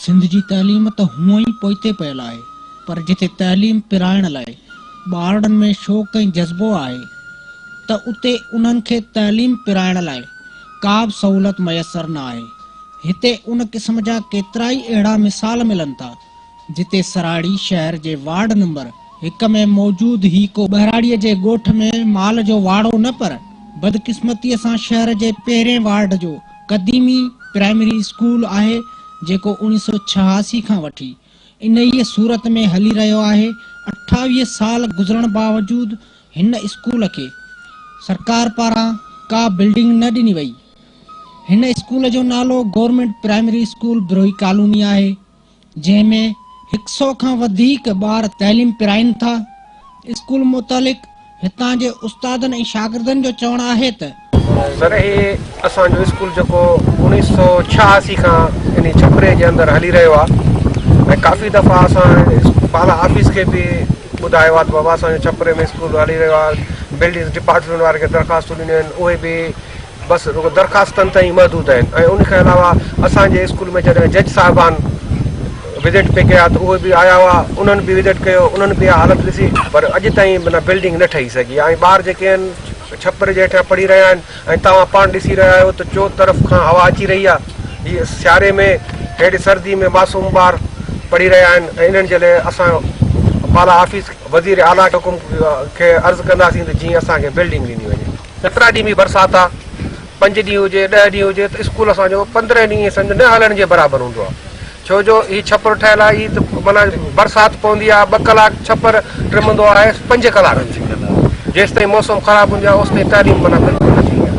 सिंध जी तालीम तो हुआ ही पोइते पियल आहे, पर जिथे तालीम पिराइण लाइ ॿारनि में शौक़ ऐं जज़्बो आहे त उते उन्हनि खे तालीम पिराइण लाइ का बि सहूलियत मयसर न आहे। हिते उन क़िस्म जा केतिरा ई अहिड़ा मिसाल मिलनि था जिते सराड़ी शहर जे वार्ड नंबर 1 में मौजूद ही को बहराड़ीअ जे ॻोठ में माल जो वाड़ो न, पर बदकिस्मतीअ सां शहर जे पहिरें वार्ड जो क़दीमी प्राइमरी स्कूल आहे जेको 1986 खां वठी इन ई सूरत में हली रहियो आहे। 28 साल गुज़रण बावजूद हिन स्कूल खे सरकार पारां का बिल्डिंग न ॾिनी वई। हिन स्कूल जो नालो government primary school Brohi colony आहे, जंहिंमें 100 खां वधीक ॿार तालीम पिराइनि था। स्कूल मुतालिक हितां जे उस्तादनि ऐं शागिर्दनि जो चवणु आहे त सर हे असांजो स्कूल जेको 1986 खां इन छपरे जे अंदरि हली रहियो आहे ऐं काफ़ी दफ़ा असां पाला ऑफिस खे बि ॿुधायो आहे त बाबा असांजे छपरे में स्कूल हली रहियो आहे। बिल्डिंग डिपार्टमेंट वारे खे दरख़्वास्तूं ॾिनियूं आहिनि, उहे बि बसि रुगो दरख़्वास्तनि ताईं महदूद आहिनि। ऐं उनखे अलावा असांजे स्कूल में जॾहिं जज साहिबान विज़िट पे कया त उहे बि आया हुआ, उन्हनि बि विज़िट कयो, उन्हनि बि हालत ॾिसी, पर अॼु ताईं माना बिल्डिंग न ठही सघी। ऐं ॿार जेके आहिनि छपर जे हेठां पढ़ी रहिया आहिनि ऐं तव्हां पाण ॾिसी रहिया आहियो त चो तरफ़ खां हवा अची रही आहे। हीअ सियारे में हेॾी सर्दी में मासूम ॿार पढ़ी रहिया आहिनि ऐं इन्हनि जे लाइ असां पाला ऑफिस वज़ीर आला हुकुम खे अर्ज़ु कंदासीं त जीअं असांखे बिल्डिंग ॾिनी वञे। 17 ॾींहं बि बरसाति आहे, 5 ॾींहं हुजे 10 ॾींहं हुजे त स्कूल असांजो 15 ॾींहं सम्झ न हलण जे बराबरि हूंदो आहे। छो जो हीउ छपर ठहियलु आहे, हीअ त माना बरसाति पवंदी आहे 2 कलाक छपर टिमंदो आहे 5 कलाक, जेसि ताईं मौसम ख़राबु हूंदी आहे ओसि ताईं तालीम माना बिल्कुलु न थींदी आहे।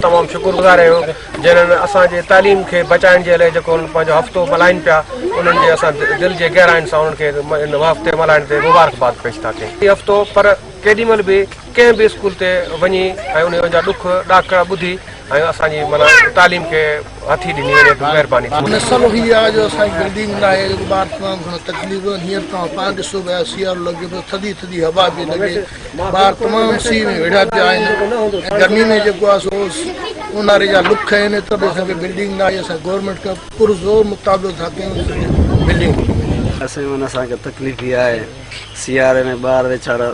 तमामु शुक्रगुज़ार आहियूं जिन्हनि असांजे तालीम खे बचाइण जे लाइ जेको पंहिंजो हफ़्तो मल्हाइनि पिया, उन्हनि जे असां दिलि जे गहराइनि सां उन्हनि खे इन हफ़्ते मल्हाइण ते मुबारकबाद पेश था कयूं। हीउ हफ़्तो पर केॾीमहिल बि कंहिं बि स्कूल ते वञी ऐं उन जा ॾुख ॾाकड़ा ॿुधी ऐं असांजी माना तालीम खे हथी ॾिनी वञे त महिरबानी। मसइलो हीअ आहे जो असांजी बिल्डिंग न आहे, ॿार तमामु घणो तकलीफ़। हींअर तव्हां पाण ॾिसो पिया सियारो लॻे पियो, थधी थधी हवा पई लॻे, ॿार तमामु सीउ में वेठा पिया आहिनि। गर्मी में जेको आहे सो ऊन्हारे जा लुख आहिनि, त बि असांखे बिल्डिंग न आहे। असां गवर्नमेंट खां पुरज़ोर मुताबिक़ो था कयूं बिल्डिंग। असांखे तकलीफ़ इहा आहे सियारे में ॿार वेचारा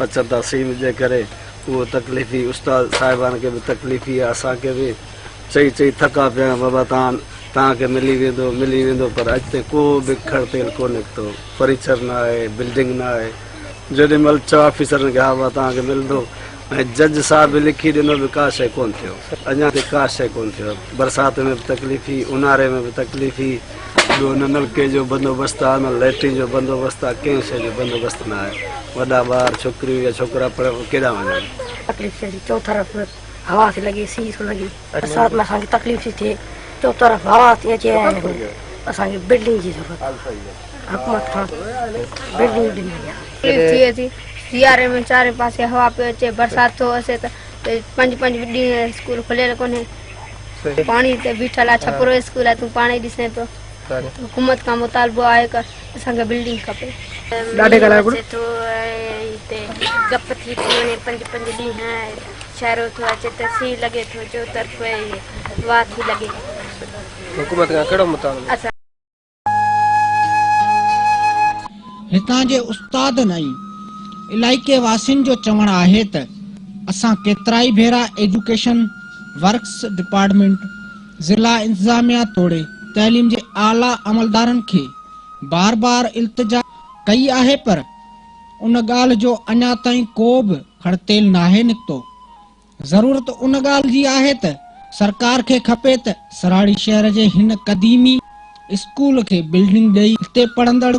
अचनि था सीउ जे करे, उहो तकलीफ़ ई उस्ताद साहिबान खे बि तकलीफ़ ई आहे, असांखे बि चई थका पिया बाबा तव्हांखे मिली वेंदो, पर अॼु ताईं को बि खड़तेल कोन निकितो, फर्नीचर न आहे, बिल्डिंग न आहे। जेॾी महिल चओ ऑफिसरनि खे हा बाबा तव्हांखे मिलंदो, ऐं जज साहिब बि लिखी ॾिनो बि का शइ कोन थियो, अञा ताईं का शइ कोन थियो। बरसाति में बि तकलीफ़ ई, ऊन्हारे में बि तकलीफ़ ई, ॿियो न नलके जो बंदोबस्तु आहे, न लैट्रिन जो बंदोबस्तु आहे, कंहिं शइ जो बंदोबस्तु न आहे। वॾा ॿार छोकिरियूं या छोकिरा पर केॾा वञनि। तकलीफ़ थी चो तरफ़ हवा थी लॻे, सी थो लॻे, बरसाति में असांखे तकलीफ़ थी थिए, चो तरफ़ हवा थी अचे। असांखे बिल्डिंग जी ज़रूरत, हुकूमत खां बिल्डिंग ॾिनी आहे। सियारे में चारे पासे हवा पियो अचे, बरसाति थो अचे त 5 ॾींहं स्कूल खुलियल कोन्हे, पाणी ते बीठल आहे, छपरो स्कूल आहे, तूं पाण ई ॾिसे पियो। हुकूमत खां मुतालबो आहे कि असांखे बिल्डिंग खपे। ॾाढे कलाक हिते गप थी वञे, 5 ॾींहं शहरो थो अचे त सी लॻे थो, जो तरफ़ वाह थी लॻे। हुकूमत खां कहिड़ो मुतालबो? हितां जे उस्तादनि ऐं इलाइक़े वासियुनि जो चवणु आहे त असां केतिरा ई भेरा एजुकेशन वर्क्स डिपार्टमेंट, ज़िला इंतज़ामिया तोड़े तालीम जे आला अमलदारनि खे बार इल्तिजा कई आहे, पर उन ॻाल्हि जो अञा ताईं को बि खड़तेल नाहे निकितो। ज़रूरत उन ॻाल्हि जी आहे त सरकार खे खपे त सराड़ी शहर जे हिन क़दीमी स्कूल खे बिल्डिंग ॾेई हिते पढ़ंदड़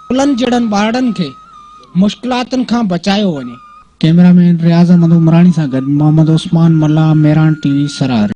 कुलनि जहिड़नि ॿारनि खे मुश्किलातुनि खां बचायो वञे। कैमरामैन रियाज़ अहमद उमरानी सां गॾु मोहम्मद उस्मान मल्ला, मेरान टीवी, सरार।